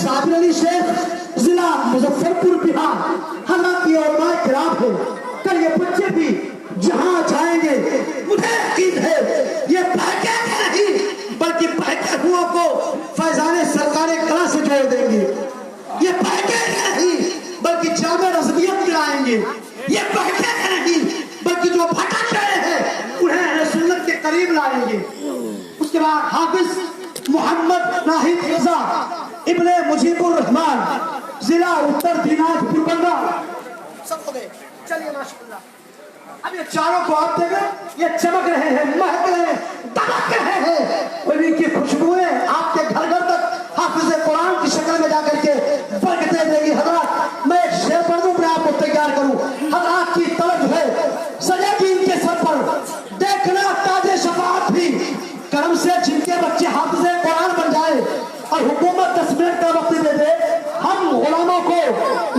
साबिर अली शेख जिला मुजफ्फरपुर बिहार हजरत की उलमा किराम है। कल ये बच्चे भी जहां जाएंगे मुझे यकीन है ये बहके नहीं बल्कि बहके हुओं को फैजान सरकार कला से जोड़ देंगे। ये बहके नहीं बल्कि जामे रज़वियत दिलाएंगे। ये बहके नहीं बल्कि जो भटक गए हैं उन्हें अहले सुन्नत के करीब लाएंगे। उसके बाद हाफिज मोहम्मद नाहिद रज़ा इब्ने मुजीबुर रहमान जिला उत्तर दिनाजपुर बंगाल। सब हो गए, चलिए माशाअल्लाह। अब ये चारों को आप देंगे, ये चमक रहे हैं, महक रहे हैं, दमक रहे हैं और इनकी खुशबुएं आपके घर घर तक हाफिज कुरान की शक्ल में जाकर के बरकतें देगी। हजरात मैं एक शेर पढ़ दूं, मैं आपको तैयार करूं। हजरात की तलब जो है सजेगी इनके सर पर, देखना ताजे शफाअत भी करम से जिनके बच्चे हाफिज कुरान बन जाए और हुकूमत 10 मिनट का वक्त दे दे, हम गुलामों को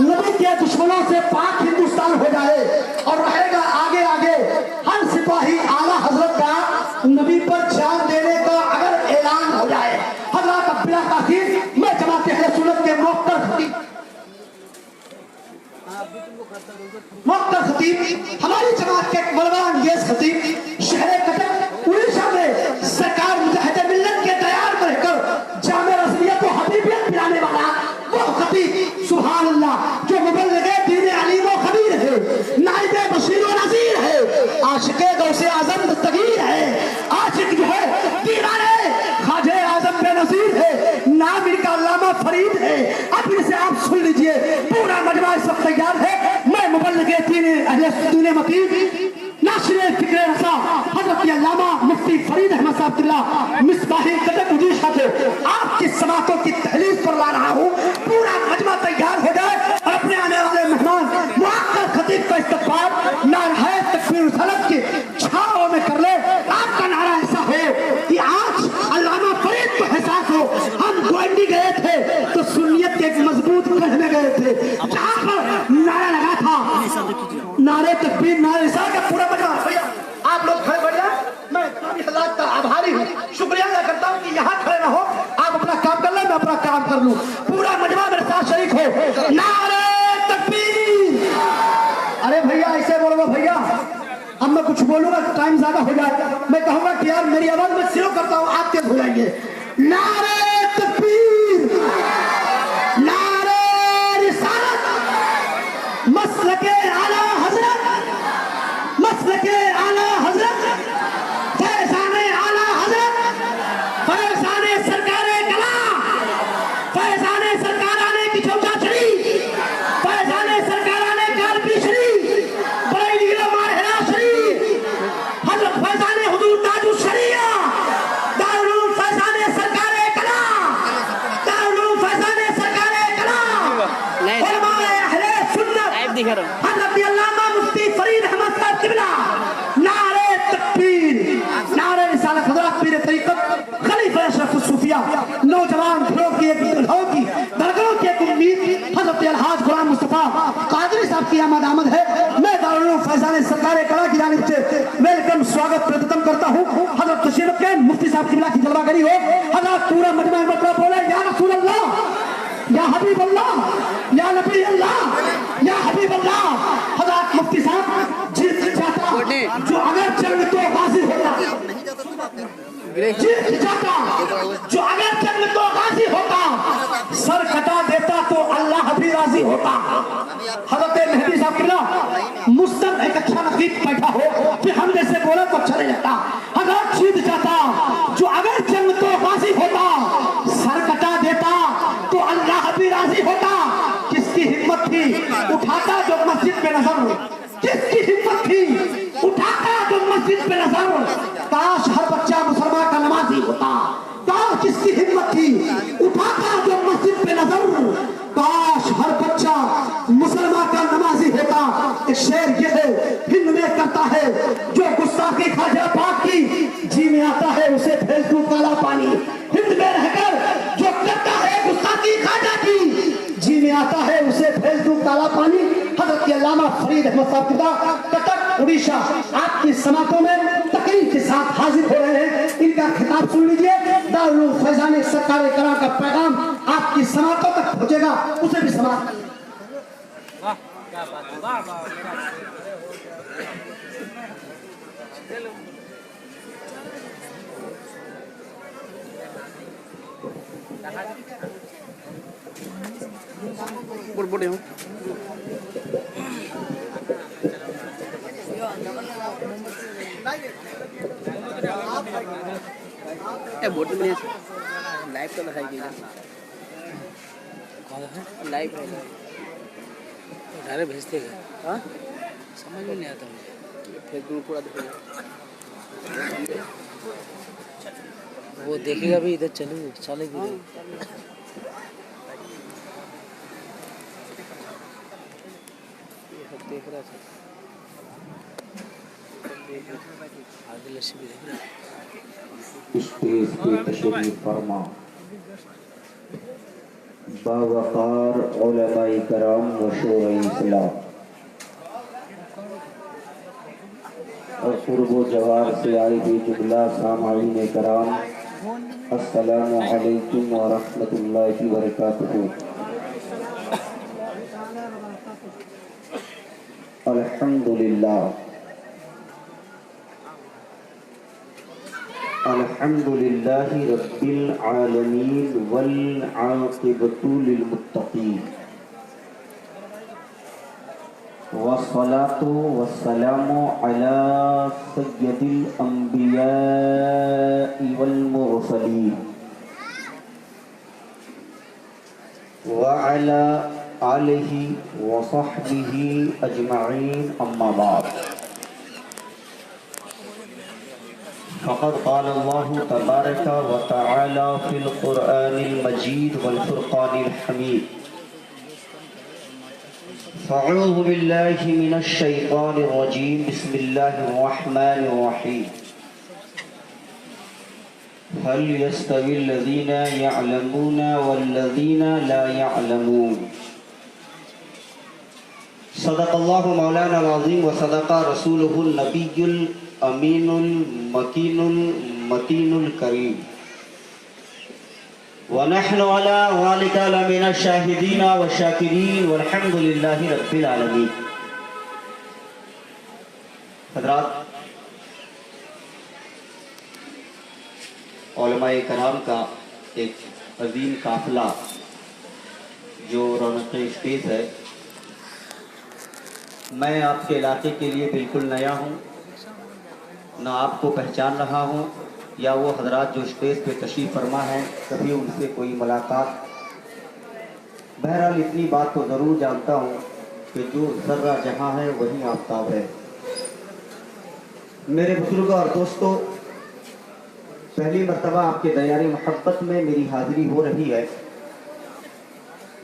नबी के दुश्मनों से पाक हिंदुस्तान हो जाए और रहेगा आगे आगे हर सिपाही आला हजरत का नबी पर जान देने का अगर ऐलान हो जाए। हजरत अब्दुल्ला काफिर मैं जमात अहले सुन्नत के मुख्तर खतीब हमारी जमात के बलवान येस खतीब शहर कटक उड़ीसा में सरकार मुजाहिद मिल्लत के तैयार में रहकर जामे रज़वियत और हबीबियत पिलाने वाला वो खतीब सुभान अल्लाह जो मुबल्लिग़े दीन अलीम व खबीर है, नाइबे बशीर व नज़ीर है, आशिक़े गौसे आज़म दस्तगीर है, आशिक़ जो है दीवाने ख्वाजे आज़म बेनज़ीर है, नाम इनका अल्लामा फरीद है। अब इनसे आप सुन लीजिए, पूरा मजमा इस वक्त तैयार है। मैं मुबल्लिग़े दीन अहले सुन्नत मतीन नाशिरे फिक्रे रसा हज़रत अल्लामा मुफ्ती फरीद अहमद साहब अब्दुल्ला मिसबाही कटक उड़ीसा से आपकी समातों की तहलील पर ला रहा हूँ। पूरा मजमा तैयार हो जाए और अपने आने वाले मेहमान मुअक्कर खतीब का इस्तकबाल नारे तकबीर सलात की छाओं में कर ले। आपका नारा ऐसा हो कि आज अल्लामा फरीद को एहसास हो हम ग्वांडी गए थे तो सुन्नियत के एक मजबूत गढ़ में गए थे जहाँ पर नारा लगा था नारे तकबीर नारे रिसालत का पूरा मजमा। भैया आप लोग खड़े बढ़िया, मैं काफी हजरात का आभारी हूँ, शुक्रिया अदा करता हूँ कि यहाँ खड़े ना हो, आप अपना काम कर ले मैं अपना काम कर लूँ। पूरा मजमा मेरे साथ शरीक हो, नारे तकबीर। अरे भैया ऐसे बोलो भैया, अब मैं कुछ बोलूंगा तो टाइम ज्यादा हो जाए, मैं कहूंगा कि यार मेरी आवाज में शुरू करता हूँ आप तेज हो जाएंगे। नारे तकबीर, नारे रिसालत, मसलके आला हजरत, मसलके आला हजरत, फैज़ाने आला हजरत, फैज़ाने सरकारे कला, फैज़ाने सरकाराने की चौचाचड़ी, फैज़ाने सरकाराने कालपीशरी, बरेली माहिरा शरीफ, हजरत फैज़ाने हुजूर ताजुल शरिया, दारुल फैज़ाने सरकारे कला, दारुल फैज़ाने सरकारे कला, उलमाए अहले सुन्नत हजरत अल्लामा मुफ्ती फरीद अहमद साहब किबला, नारे तकबीर, नारे रिसालत, हजरत पीर तरीक़त खलीफा अशरफ सूफिया, नौजवान घरों की एक दुल्हों की धड़कनों की एक उम्मीद हजरत अलहाज गुलाम मुस्तफा कादरी साहब की आमद है। मैं दारुल फैज़ाने सरकारे कला की जानिब से वेलकम स्वागत प्रदत्तम करता हूँ। हजरत तशरीफ के मुफ्ती साहब किबला की जलवागरी हो। हजरत पूरा मजमा मतलब बोले या रसूल अल्लाह, या हबीब अल्लाह, या नबी अल्लाह, या हबीब अल्लाह। हजरत मुफ्ती साहब जीत जाता जो अगर जंग तो गाजी होता, जीत जाता जो अगर जंग तो गाजी होता, सर कटा देता तो अल्लाह भी राजी होता। हजरत मेहदी साहब किबला मुस्तम एक अच्छा नकीब बैठा हो कि हम जैसे बोले तो अच्छा नहीं लगता। अगर जीत जाता जो अगर जंग तो गाजी होता, सर कटा देता तो अल्लाह भी राजी होता। किसकी हिम्मत थी उठाता जो मस्जिद पे नजर, किसकी हिम्मत थी उठाता जो मस्जिद पे नजर, काश हर बच्चा मुसलमान का नमाजी होता। काश किसकी हिम्मत थी उठाता जो मस्जिद पे नजर, काश हर बच्चा मुसलमान का नमाजी होता। एक शेर ये है हिंद में करता है जो गुस्ताखी ख्वाजा पाक की, जी में आता है उसे भेज दूं काला पानी। हिंद में रहकर जो करता है गुस्ताखी ख्वाजा की, जी में आता है उसे भेज दूं काला पानी। हजरत अल्लामा फरीद अहमद साहब कटक उड़ीसा आपकी समातों में तकरीर के साथ हाजिर हो रहे हैं। इनका खिताब सुन लीजिए। दारुल फैज़ाने सरकारे कला का पैगाम आपकी समातों तक पहुंचेगा उसे भी समाप्त बुढ़े हूँ बोट में लाइव तो दिखाई गई लाइव डायरेक्ट भेजते हैं। हाँ समझ में नहीं आता मुझे फेसबुक पूरा दिखेगा वो देखेगा भी इधर चलेगी चलेगी देख रहा था आदिल लस्सी भी देख रहा स्टेज पे तशरीफ फरमा बावकार उलमाए कराम मशहूर इस्लाम और कुर्ब जवार से आए हुए जुमला सामाईन कराम अस्सलामु अलैकुम व रहमतुल्लाहि व बरकातुहू। अल्हम्दुलिल्लाह अल्हम्दुलिल्लाहि रब्बिल आलमीन वल आक़िबतु लिल मुत्तक़ीन वस्सलातु वस्सलामु अला सय्यदिल अंबियाइ वल मुरसलीन व अला आलिहि व सहबिहि अजमईन अम्मा बाद। फ़क़द क़ाल अल्लाहु तबारक व तआला फ़िल क़ुरआनिल मजीद वल फ़ुरक़ानिल हमीद। फ़अऊज़ु बिल्लाहि मिनश शैतानिर रजीम बिस्मिल्लाहिर रहमानिर रहीम। हल यस्तविल लज़ीना यअलमूना वल लज़ीना ला यअलमून। सदक़ल्लाहु मौलाना अज़ीम व सदक़ा रसूलुहुन नबियुल अमीनुल मकीनुल मतीनुल करीम व नहनु अला ज़ालिका लमिनश शाहिदीन व शाकिरीन वल्हम्दुलिल्लाहि रब्बिल आलमीन। हज़रात उलमाए कराम का एक अजीम काफिला जो रौनक स्टेज है, मैं आपके इलाके के लिए बिल्कुल नया हूँ, ना आपको पहचान रहा हूँ या वो हजरात जो स्टेज पे तशरीफ़ फरमा है कभी उनसे कोई मुलाकात। बहरहाल इतनी बात तो ज़रूर जानता हूँ कि जो ज़र्रा जहाँ है वहीं आफ्ताब है। मेरे बुजुर्गों और दोस्तों, पहली मर्तबा आपके दयारे मोहब्बत में मेरी हाज़िरी हो रही है।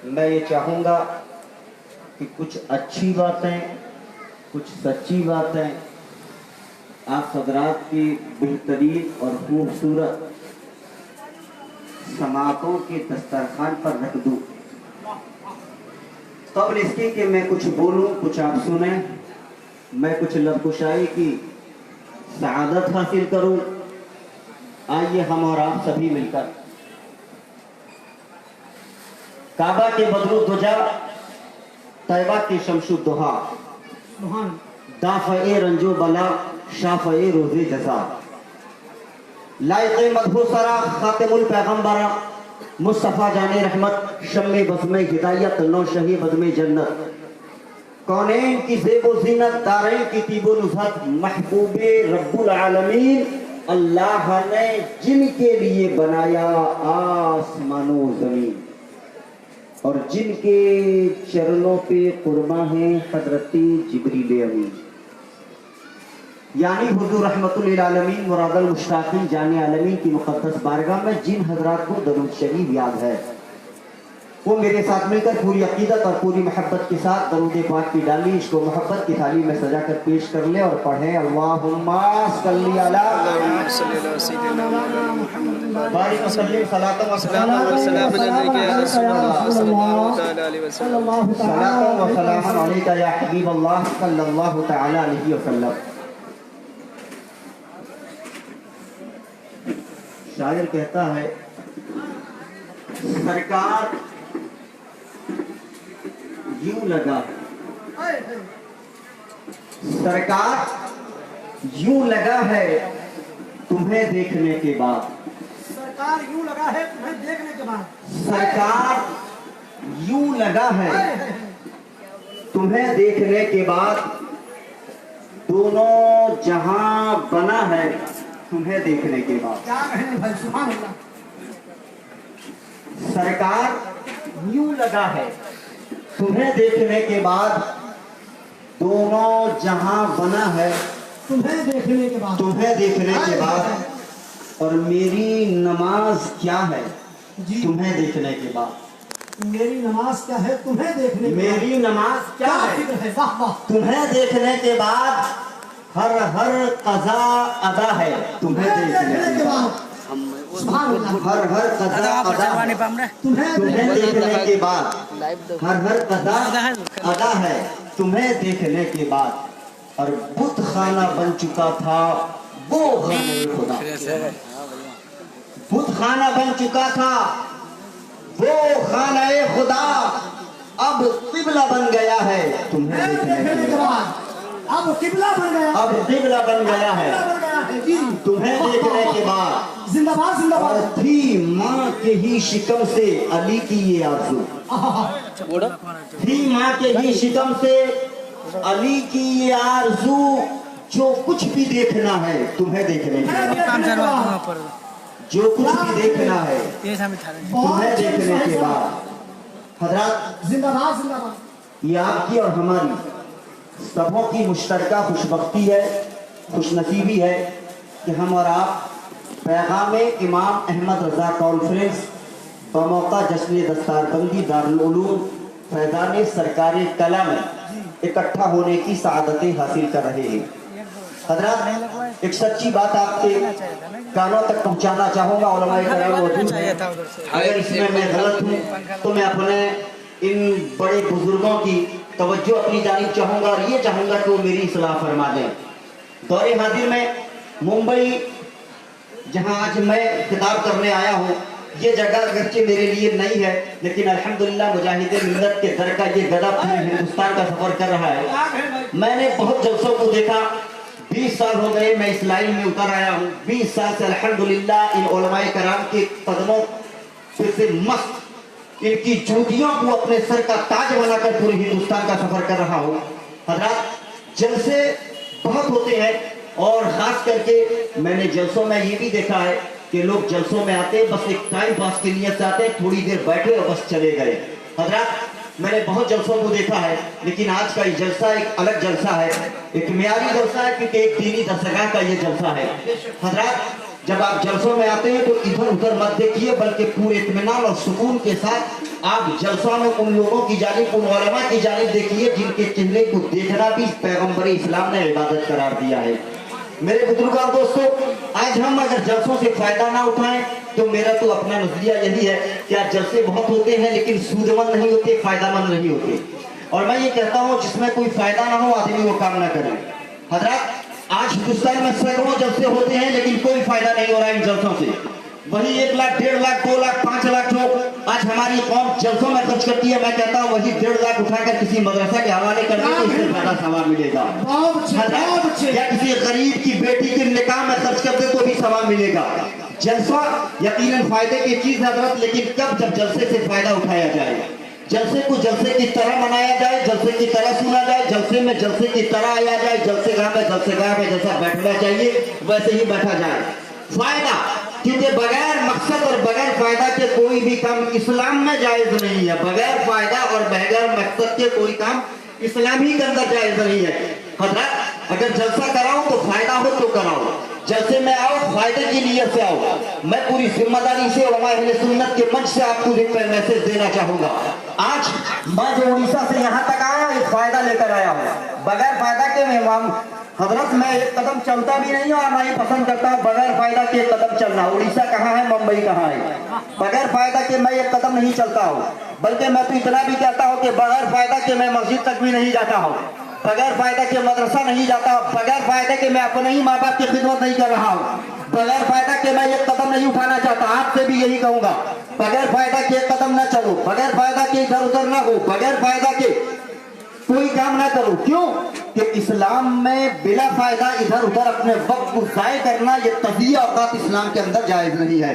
मैं ये चाहूँगा कि कुछ अच्छी बातें, कुछ सच्ची बातें आप हज़रात की बेहतरीन और खूबसूरत समातों के दस्तरखान पर रख दूँ, कबल इसके कि मैं कुछ बोलूँ कुछ आप सुने, मैं कुछ लबकुशाई की सआदत हासिल करूँ। आइए हम और आप सभी मिलकर काबा के बदरू दुजा, तैबा के शमशु दुहा, दाफ़े रंजो बला, शाफ़े रोज़े जज़ा, लाइक़े मदहू सरा, खातिमुल पैगम्बरा, मुस्तफ़ा जाने रहमत, शम्मे बज़्मे हिदायत, नौशही बज़्मे जन्नत, कौनैन की ज़ेबो ज़ीनत, दारैन की तीबो नुज़हत, महबूबे रब्बुल आलमीन अल्लाह ने जिनके लिए बनाया आसमानो ज़मीन और जिनके चरणों पे कुर्बा है हज़रत जिब्रील अमीन, यानी हुज़ूर रहमतुल लिल आलमीन मुरादल मुश्ताक़ीन जाने आलमीन की मुक़द्दस बारगाह में जिन हज़रात को दरूद शरीफ याद है वो मेरे साथ मिलकर पूरी अक़ीदत और पूरी मोहब्बत के साथ दरूद पाक की डाली इसको मोहब्बत की थाली में सजा कर पेश कर ले और पढ़े अल्लाहुम्मा सल्ली अला बारिक व सल्लिम सलातन व सलामन अलैका या हबीब अल्लाह सल्लल्लाहु तआला अलैहि वसल्लम। शायर कहता है, सरकार यूं लगा सरकार यूं लगा है तुम्हें देखने के बाद सरकार यूं लगा है तुम्हें देखने के बाद सरकार यूं लगा है तुम्हें देखने के बाद दोनों जहां बना है तुम्हें देखने के बाद क्या कहें भाई सुभान अल्लाह सरकार यूं लगा है तुम्हें देखने के बाद दोनों जहां बना है तुम्हें देखने के बाद तुम्हें देखने के बाद और मेरी नमाज क्या है जी तुम्हें देखने के बाद मेरी नमाज क्या है तुम्हें देखने के बाद मेरी नमाज क्या क्या है फिक्र है वाह वाह तुम्हें देखने के बाद हर हर कज़ा अदा है तुम्हें देखने के बाद हम सुभान अल्लाह हर हर कज़ा अदा है तुम्हें तुम्हें देखने के बाद लाइव दो हर हर कज़ा अदा है तुम्हें देखने के बाद और बुत खाना बन चुका था वो खाने खुदा बुत खाना बन चुका था वो खाना खुदा अब किबला बन गया है तुम्हें देखने देखने के के बाद बाद अब किबला बन गया अब किबला बन गया है किबला बन गया है जी तुम्हें देखने के बाद जिंदाबाद और जिंदाबाद थी माँ के ही शिकम से अली की ये आरज़ू बोलो थी माँ के ही शिकम से अली की ये आरज़ू जो कुछ भी देखना है तुम्हें देखने के बाद काम चलवा दूंगा पर जो कुछ भी देखना है तेज हमें था तुम्हें देखने के बाद हजरत जिंदाबाद जिंदाबाद ये आपकी और हमारी सबों की मुश्तरका खुशबख्ती है खुशनसीबी है कि हम और आप पैगाम इमाम अहमद रज़ा कॉन्फ्रेंस बमौका जश्न दस्तारबंदी दारुल उलूम फैज़ान सरकार कला में इकट्ठा होने की सआदतें हासिल कर रहे हैं। हजरत एक सच्ची बात आपके कानों तक पहुंचाना चाहूंगा उलमाए कराम मौजूद हैं। अगर इसमें मैं गलत हूँ तो मैं अपने इन बड़े बुजुर्गों की तवज्जो अपनी जानिब चाहूंगा और ये चाहूंगा कि वो मेरी इस्लाह फरमा दें। दौरे हाजिर में मुंबई जहां आज मैं खिताब करने आया हूँ ये जगह अगरचे मेरे लिए नई है लेकिन अल्हम्दुलिल्लाह मुजाहिदे मिल्लत के दर का ये गदा पूरे हिंदुस्तान का सफर कर रहा है। मैंने बहुत जलसों को देखा 20 साल हो गए मैं इस लाइन में उतर आया हूँ 20 साल से अल्हम्दुलिल्लाह इन उलमाए कराम के कदमों से मस्त इनकी जूतियों को अपने सर का ताज बनाकर पूरे हिंदुस्तान का सफर कर रहा हूँ। हजरात जलसे बहुत होते हैं और खास करके मैंने जलसों में ये भी देखा है कि लोग जलसों में आते बस एक टाइम पास के लिए आते थोड़ी देर बैठे और बस चले गए। हजरात मैंने बहुत जलसों को देखा है लेकिन आज का ये जलसा एक अलग जलसा है एक मियारी जलसा है क्योंकि एक दीनी दस्तगाह का ये जलसा है। हजरात जब आप जलसों में आते हैं तो इधर उधर मत देखिए बल्कि पूरे इत्मीनान और सुकून के साथ आप जलसों में उन लोगों की जानिब उन उलमा की जानिब देखिए जिनके चेहरे को देखना भी पैगम्बर इस्लाम ने इबादत करार दिया है। मेरे बुजुर्ग और दोस्तों आज हम अगर जलसों से फायदा ना उठाएं तो मेरा तो अपना नजरिया यही है कि आज जलसे बहुत होते हैं लेकिन सूदमंद नहीं होते फायदामंद नहीं होते और मैं ये कहता हूँ जिसमें कोई फायदा ना हो आदमी वो काम ना करे। हजरत आज हिंदुस्तान में सैकड़ों जलसे होते हैं लेकिन कोई फायदा नहीं हो रहा इन जलसों से। वही 1 लाख 1.5 लाख 2 लाख 5 लाख जो आज हमारी कौम जलसों में खर्च करती है मैं कहता हूँ वही 1.5 लाख उठाकर किसी मदरसा के हवाले कर दे तो इससे ज्यादा सामान मिलेगा। या किसी गरीब की बेटी के निकाह में खर्च कर दे तो भी सामान मिलेगा। जलसा यकीनन फायदे की चीज हजरत लेकिन कब जब जलसे से फायदा उठाया जाए जलसे को जलसे की तरह मनाया जाए जलसे की तरह सुना जाए जलसे में जलसे की तरह आया जाए जलसेगाह में जैसा बैठना चाहिए वैसे ही बैठा जाए। फायदा क्योंकि बगैर मकसद और बगैर फायदा के कोई भी काम इस्लाम में जायज नहीं है। बगैर फायदा और बगैर मकसद के कोई काम इस्लाम ही के अंदर जायज नहीं है। हजरत अगर जलसा कराओ तो फायदा हो तो कराओ जलसे में आओ फायदे की नीयत से आओ। मैं पूरी जिम्मेदारी से उलमा अहले सुन्नत के मंच से आपको एक मैसेज देना चाहूंगा। आज मैं जो उड़ीसा से यहाँ तक आया एक फायदा लेकर आया हूँ। बगैर फायदा के मैं हजरत मैं एक कदम चलता भी नहीं हूँ और मैं पसंद करता हूँ बगैर फायदा के एक कदम चलना। उड़ीसा कहाँ है मुंबई कहाँ है बगैर फायदा के मैं एक कदम नहीं चलता हूँ बल्कि मैं तो इतना भी कहता हूँ कि बगैर फायदा के मैं मस्जिद तक भी नहीं जाता हूँ बगैर फायदा के मदरसा नहीं जाता बगैर फायदा के मैं अपने ही माँ बाप की खिदमत नहीं कर रहा हूँ बगैर फायदा के मैं एक कदम नहीं उठाना चाहता। आपसे भी यही कहूंगा बगैर फायदा के कदम ना चलो, बगैर फायदा के इधर उधर ना हो, बगैर फायदा के कोई काम ना करो। क्यों कि इस्लाम में बिला फायदा इधर उधर अपने वक्त को जाया करना, ये तज़िया औकात इस्लाम के अंदर जायज नहीं है।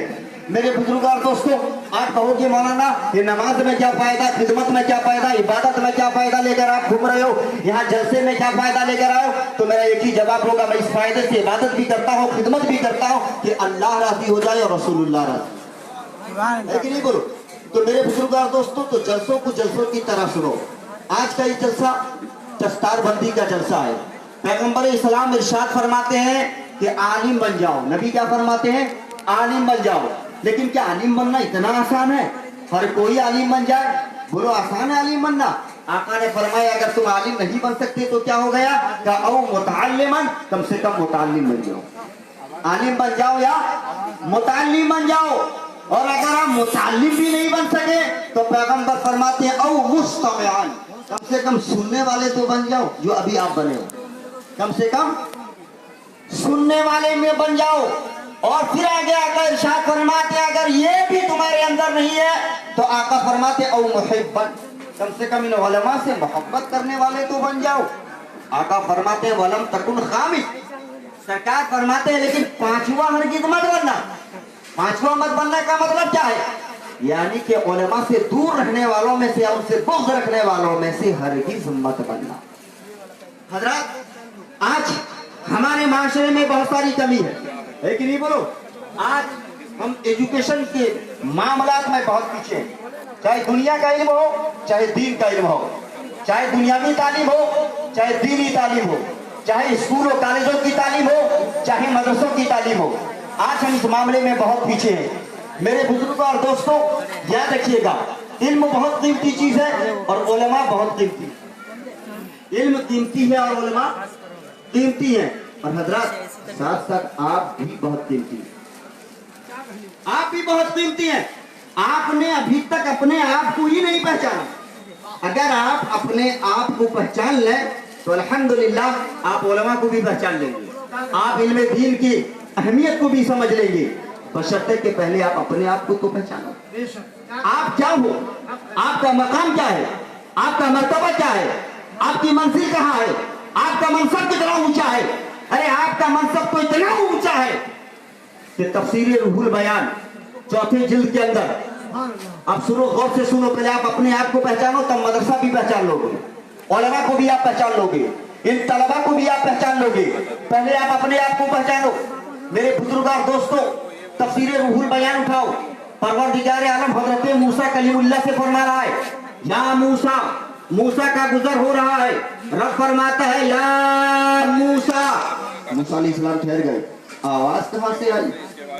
मेरे बुजुर्ग और दोस्तों, आप कहोगे मौलाना ये नमाज में क्या फायदा, खिदमत में क्या फायदा, इबादत में क्या फायदा लेकर आप घूम रहे हो, यहाँ जलसे में क्या फायदा लेकर आए हो? तो मेरा एक ही जवाब होगा, मैं इस फायदे से इबादत भी करता हूँ, खिदमत भी करता हूँ कि अल्लाह राजी हो जाए और रसूलुल्लाह राजी है कि नहीं बोलो। तो मेरे बुजुर्ग और दोस्तों, तो जलसों को जलसों की तरह सुनो। आज का ये जलसा दस्तार बंदी का जलसा है। पैगंबर इस्लाम इरशाद फरमाते हैं कि आलिम बन जाओ। नबी क्या फरमाते हैं? आलिम बन जाओ। लेकिन क्या आलिम बनना इतना आसान है? हर कोई आलिम बन जाए? बोलो आसान है आलिम बनना? आका ने फरमाया अगर तुम आलिम नहीं बन सकते तो क्या हो गया? क्या औ मुतअल्लिमन, कम से कम मुतअल्लिम बन जाओ। आलिम बन जाओ या मुतअल्लिम बन जाओ। और अगर आप मुतअल्लिम भी नहीं बन सके तो पैगंबर फरमाते हैं औ मुस्तमिआन, कम से कम सुनने वाले तो बन जाओ, जो अभी आप बने हो। कम से कम सुनने वाले में बन जाओ। और फिर आगे आकर इरशाद फरमाते हैं अगर ये भी तुम्हारे अंदर नहीं है तो आका फरमाते औ मुहिब्बन, कम से कम इन उलमा से मोहब्बत करने वाले तो बन जाओ। आका फरमाते हैं वलम तकुन खामिस, सरकार फरमाते हैं लेकिन पांचवा हरगिज़ मत बनना। पांचवा मत बनना का मतलब क्या है? यानी कि उलमा से दूर रहने वालों में से, उनसे बुग़्ज़ रखने वालों में से हरगिज़ मत बनना। हज़रात, आज हमारे माशरे में बहुत सारी कमी है कि नहीं बोलो। आज हम एजुकेशन के मामलात में बहुत पीछे हैं। चाहे दुनिया का इल्म हो, चाहे दीन का इल्म हो, चाहे दुनियावी तालीम हो, चाहे दीनी तालीम हो, चाहे स्कूलों कॉलेजों की तालीम हो, चाहे मदरसों की तालीम हो, आज हम इस मामले में बहुत पीछे हैं। मेरे बुजुर्गों और दोस्तों, याद रखिएगा, इल्म बहुत कीमती चीज है और उलमा बहुत कीमती। इल्म कीमती है और उलमा कीमती है। और हजरत, साथ साथ आप भी बहुत कीमती हैं। आप भी बहुत कीमती हैं। आपने अभी तक अपने आप को ही नहीं पहचाना। अगर आप अपने आप को पहचान लें तो अल्हम्दुलिल्लाह आप उलमा को भी पहचान लेंगे, आप इल्म दीन की अहमियत को भी समझ लेंगे, बशर्ते कि पहले आप अपने आप को तो पहचानो। आप क्या हो, आपका मकाम क्या है, आपका मर्तबा क्या है, आपकी मंजिल कहाँ है, आपका मनसब कितना ऊंचा है। अरे आपका मनसब तो इतना ऊंचा है कि तफसीर रूहुल बयान चौथे जिल्द के अंदर, अब सुनो, गौर से सुनो, पहले आप अपने आप को पहचानो, तब मदरसा भी पहचान लोगे, उलमा को भी आप पहचान लोगे, इन तलबा को भी आप पहचान लोगे। पहले आप अपने आप को पहचानो। मेरे बुजुर्ग और दोस्तों, तफसीर रूहुल बयान उठाओ। परवरदिगार आलम हजरत मूसा कलीमुल्लाह से फरमा रहा है, या मूसा, मूसा का गुजर हो रहा है, रब फरमाता है या मूसा। मूसा अलैहिस्सलाम ठहर गए। आवाज कहां से आई?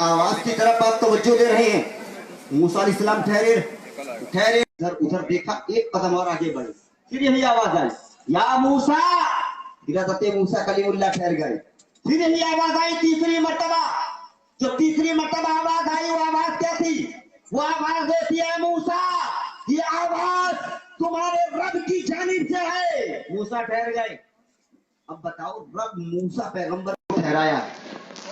आवाज की तरफ आप तवज्जो दे रहे हैं। मूसा अलैहिस्सलाम ठहरे ठहरे, इधर उधर देखा, एक कदम और आगे बढ़े, फिर यही आवाज आई, या मूसा। हजरत मूसा कलीमुल्लाह ठहर गए, फिर यही आवाज आई तीसरी मर्तबा। जो तीसरी मर्तबा आवाज आई, वो आवाज क्या थी? वो आवाज देती है मूसा, ये आवाज तुम्हारे रब की जानिब से है। मूसा ठहर गए। अब बताओ, रब मूसा पैगंबर को ठहराया है,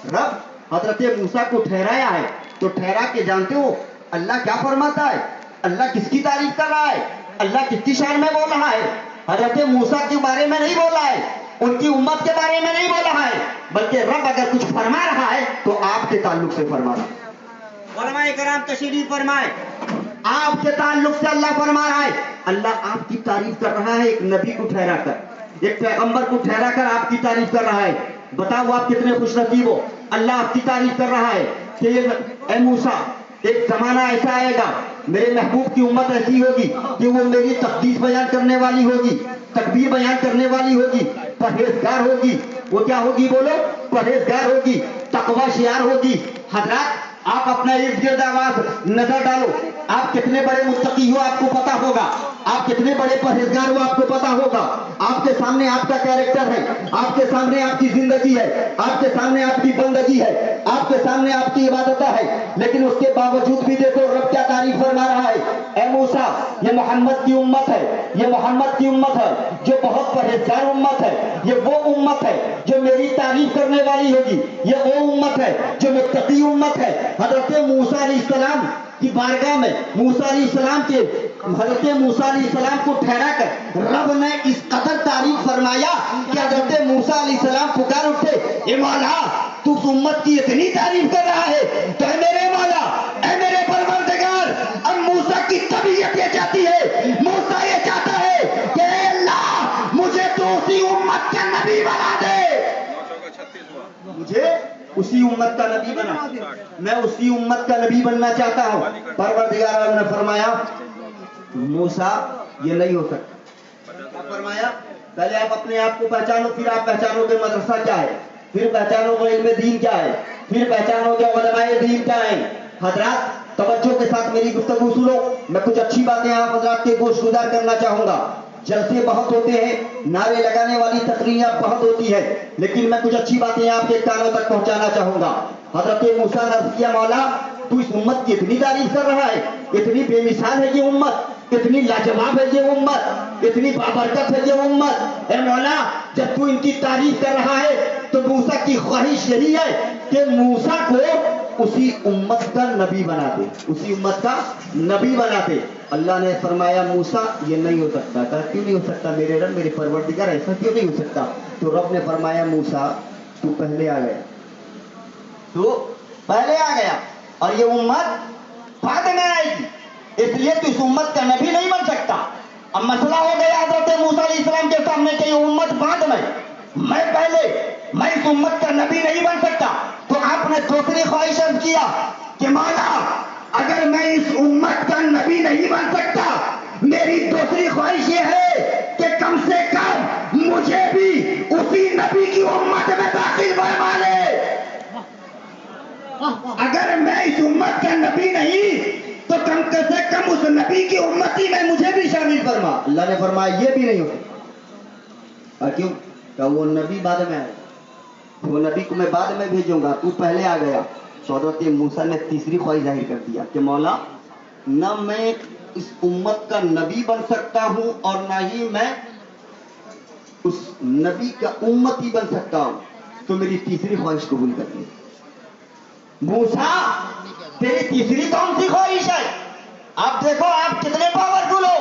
रब हजरत मूसा को ठहराया है, तो ठहरा के जानते हो अल्लाह क्या फरमाता है? अल्लाह किसकी तारीफ कर रहा है? अल्लाह किसकी शान में बोल रहा है? हजरत मूसा के बारे में नहीं बोला है, उनकी उम्मत के बारे में नहीं बोला है, बल्कि रब अगर कुछ फरमा रहा है तो आपके ताल्लुक से फरमा रहा है। उलमाए कराम तशरीफ फरमाए, आपके ताल्लुक से अल्लाह फरमा रहा है। अल्लाह आपकी तारीफ कर रहा है, एक नबी को ठहरा कर, एक पैगंबर को ठहरा कर आपकी तारीफ कर रहा है। बताओ आप कितने खुशनसीब हो। अल्लाह आपकी तारीफ कर रहा है कि ए मूसा, एक जमाना ऐसा आएगा, मेरे महबूब की उम्मत ऐसी होगी कि वो मेरी तकदीस बयान करने वाली होगी, तकबीर बयान करने वाली होगी, परहेजगार होगी। वो क्या होगी बोलो? परहेजगार होगी, तकवा शियार होगी। हजरत, आप अपना इर्द गिर्द आवाज नजर डालो, आप कितने बड़े मुत्तकी हो आपको पता होगा, आप कितने बड़े परहेजगार हो आपको पता होगा। आपके सामने आपका कैरेक्टर है, आपके सामने आपकी जिंदगी है, आपके सामने आपकी बंदगी है, आपके सामने आपकी इबादत है, लेकिन उसके बावजूद भी देखो रब क्या तारीफ फरमा रहा है। ए मूसा, ये मोहम्मद की उम्मत है, ये मोहम्मद की उम्मत है जो बहुत परहेजगार उम्मत है, ये वो उम्मत है जो मेरी तारीफ करने वाली होगी, ये वो उम्मत है जो मुत्तकी उम्मत है। हजरत मूसा अलैहिस्सलाम की बारगाह में मूसा अलैहिस्सलाम के हजरत मूसा अलैहिस्सलाम को ठहरा कर रब ने इस कदर तारीफ फरमाया कि हजरत मूसा अलैहिस्सलाम पुकार उठे, ए मौला तू उस उम्मत की इतनी तारीफ कर रहा है तो ऐ मेरे मौला, ऐ मेरे परवरदिगार, अब मूसा की तबीयत ये चाहती है, मूसा ये चाहता है कि ऐ अल्लाह मुझे तो उसी उम्मत का नबी बना दे, मुझे उसी उम्मत का नबी बना, मैं उसी उम्मत का नबी बनना चाहता हूँ। परवरदिगार आलम ने फरमाया मूसा ये नहीं हो सकता। क्या फरमाया? पहले आप अपने आप को पहचानो, फिर आप पहचानोगे मदरसा क्या है, फिर पहचानोगे इल्म दीन क्या है, फिर पहचानोगे उलमाए दीन क्या है। हजरात तवज्जो के साथ मेरी गुफ्तगू सुनो, मैं कुछ अच्छी बातें आप हजरात के गोशगुजार करना चाहूंगा। जलसे बहुत होते हैं, नारे लगाने वाली तकरीरें बहुत होती है, लेकिन मैं कुछ अच्छी बातें आपके कानों तक पहुंचाना चाहूंगा। हजरत मूसा ने अर्ज़ किया, मौला तू इस उम्मत की इतनी तारीफ कर रहा है, इतनी बेमिसाल है ये उम्मत, इतनी लाजवाब है ये उम्मत, इतनी बाबरकत है ये उम्मत, ए मौला जब तू इनकी तारीफ कर रहा है तो मूसा की ख्वाहिश यही है कि मूसा को उसी उम्मत का नबी बना दे, उसी उम्मत का नबी बना दे। अल्लाह ने फरमाया मूसा ये नहीं हो सकता। कहा क्यों नहीं हो सकता मेरे रब, मेरे परवरदिगार, ऐसा क्यों नहीं हो सकता? तो रब ने फरमाया मूसा तू पहले आ गया, तू पहले आ गया और ये उम्मत बाद में आएगी, इसलिए तू इस उम्मत का नबी नहीं बन सकता। अब मसला हो गया हजरत मूसा अलैहिस्सलाम के सामने कि ये उम्मत बाद में, मैं पहले, मैं इस उम्मत का नबी नहीं बन सकता। तो आपने दूसरी ख्वाहिश अर्ज किया कि मौला अगर मैं इस उम्मत का नबी नहीं बन सकता, मेरी दूसरी ख्वाहिश ये है कि कम से कम मुझे भी उसी नबी की उम्मत में दाखिल फरमा ले। अगर मैं इस उम्मत का नबी नहीं तो कम से कम उस नबी की उम्मती में मुझे भी शामिल फरमा। अल्लाह ने फरमाया ये भी नहीं हो सकता। और क्यों? क्या वो नबी बाद में आएगा, वो नबी को मैं बाद में भेजूंगा, तू पहले आ गया। हज़रत मूसा ने तीसरी ख्वाहिश जाहिर कर दिया कि मौला न मैं इस उम्मत का नबी बन सकता हूं और न ही मैं उस नबी का उम्मती बन सकता हूं, तो मेरी तीसरी ख्वाहिश कबूल कर ली। मूसा तेरी तीसरी कौन सी ख्वाहिश है? आप देखो आप कितने पावरफुल हो।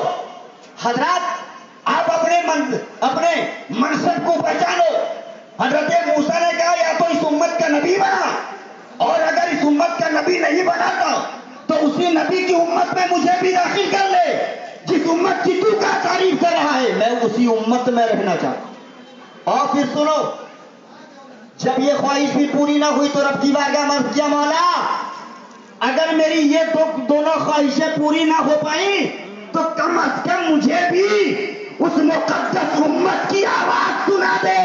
हजरत आप अपने मनसब को पहचानो। हजरत मूसा ने कहा या तो इस उम्मत का नबी बना, और अगर इस उम्मत का नबी नहीं बनाता तो उसी नबी की उम्मत में मुझे भी दाखिल कर ले, जिस उम्मत की तू का तारीफ कर रहा है, मैं उसी उम्मत में रहना चाहता। और फिर सुनो, जब ये ख्वाहिश भी पूरी ना हुई तो रब की बारगाह में अर्ज़ किया, मौला अगर मेरी ये दोनों ख्वाहिशें पूरी ना हो पाई तो कम से कम मुझे भी उस मुकद्दस उम्मत की आवाज सुना दे।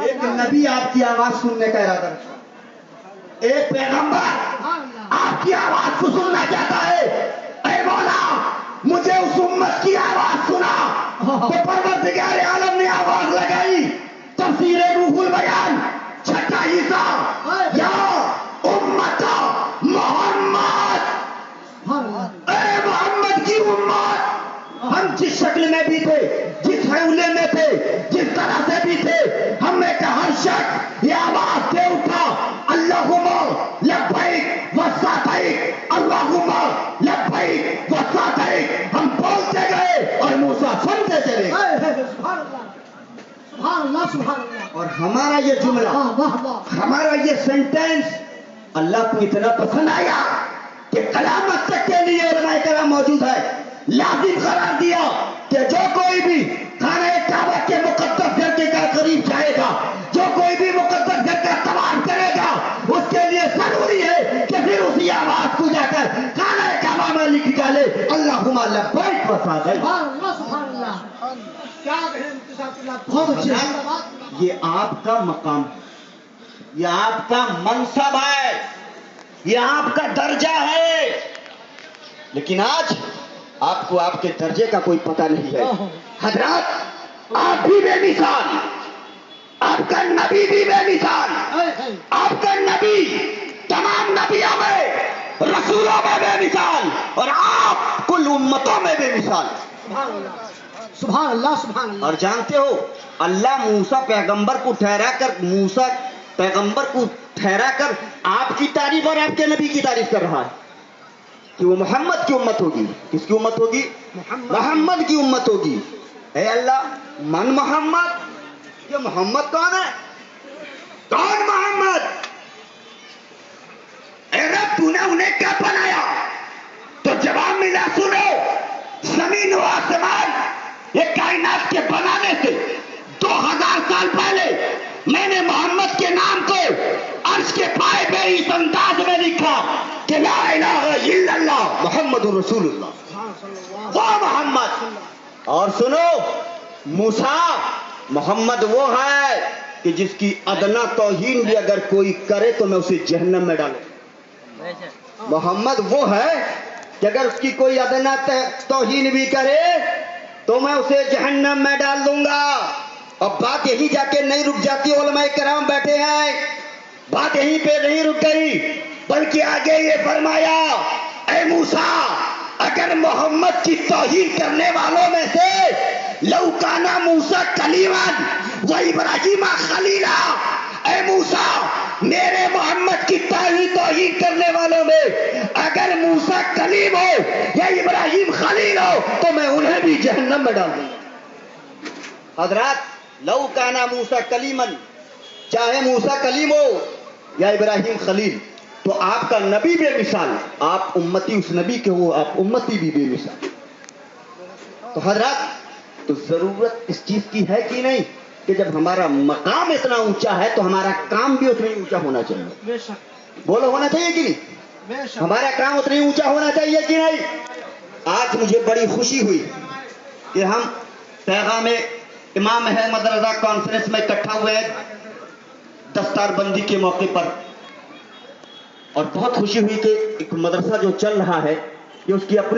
एक नबी आपकी आवाज सुनने का इरादा रखता, एक पैगंबर आपकी आवाज को सुनना चाहता है। ऐ मौला मुझे उस उम्मत की आवाज सुना। तो परवरदिगार आलम ने आवाज लगाई, तफसीर रूहुल बयान छठा हिस्सा, या उम्मत मोहम्मद, ऐ मोहम्मद की उम्मत, हम जिस शक्ल में भी थे, जिस हौले में थे, जिस तरह से भी थे, हमें का हर शख्स ये आवाज दे उठा, अल्लाहुम्मा लब्बैक व सअदैक, अल्लाहुम्मा लब्बैक व सअदैक। हम बोलते गए और मूसा सुनते चले। और हमारा ये जुमला, हमारा ये सेंटेंस अल्लाह को इतना पसंद आया कि कयामत तक के लिए उलमाए कराम मौजूद है, लाजिम करार दिया कि जो कोई भी खाने काबा के मुकद्दस घर के करीब जाएगा, जो कोई भी मुकद्दस घर का तवाफ करेगा, उसके लिए जरूरी है कि फिर उसी आवाज को जाकर खाने काबा में लिख डाले, अल्लाहुम्मा लब्बैक व सअदैक। ये आपका मकाम, ये आपका मनसब है, ये आपका दर्जा है, लेकिन आज आपको आपके दर्जे का कोई पता नहीं है। हजरत आप भी बेमिसाल, आपका नबी भी बेमिसाल, आपका नबी तमाम नबियों में, रसूलों में बेमिसाल, और आप कुल उम्मतों में बेमिसाल। सुभान अल्लाह, सुभान अल्लाह। और जानते हो अल्लाह मूसा पैगंबर को ठहरा कर आपकी तारीफ और आपके नबी की तारीफ कर रहा है। कि वो मोहम्मद की उम्मत होगी। किसकी उम्मत होगी? मोहम्मद की उम्मत होगी। ए अल्लाह, मन मोहम्मद, ये मोहम्मद कौन है? कौन मोहम्मद? ए रब, तूने उन्हें क्या बनाया? तो जवाब मिला, सुनो, जमीन व आसमान, ये कायनात के बनाने से 2000 साल पहले मैंने मोहम्मद के नाम को अर्श के पाए पे इस अंदाज में लिखा कि ला इलाहा इल्लल्लाह मुहम्मदुर रसूलुल्लाह। वो मोहम्मद। और सुनो, मूसा, मोहम्मद वो है कि जिसकी अदना तौहीन भी अगर कोई करे तो मैं उसे जहन्नम में डालूं। मोहम्मद वो है कि अगर उसकी कोई अदना तौहीन भी करे तो मैं उसे जहन्नम में डाल दूंगा। अब बात यही जाके नहीं रुक जाती, उलमाए किराम बैठे हैं, बात यहीं पे नहीं रुक गई, बल्कि आगे ये फरमाया, ऐ मूसा, अगर मोहम्मद की तौहीन करने वालों में से लौकाना मूसा कलीमन व इब्राहिम खलीला, ऐ मूसा, मेरे मोहम्मद की तौहीन करने वालों में अगर मूसा कलीम हो या इब्राहिम खलील हो तो मैं उन्हें भी जहन्नम में डाल दूंगा। हजरात, लौकाना मूसा कलीमन, चाहे मूसा कलीम हो या इब्राहिम खलील, तो आपका नबी बेमिसाल, आप उम्मती उस नबी के हो, आप उम्मती भी बेमिसाल। तो हजरात, तो जरूरत इस चीज की है कि नहीं कि जब हमारा मकाम इतना ऊंचा है तो हमारा काम भी उतना ही ऊंचा होना चाहिए। बोलो, होना चाहिए कि नहीं? हमारा काम उतना ही ऊंचा होना चाहिए कि नहीं? आज मुझे बड़ी खुशी हुई कि हम पैगाम इमाम अहमद रजा कॉन्फ्रेंस में इकट्ठा हुए दस्तारबंदी के मौके पर, और बहुत खुशी हुई कि एक मदरसा जो चल रहा है कि उसकी अपनी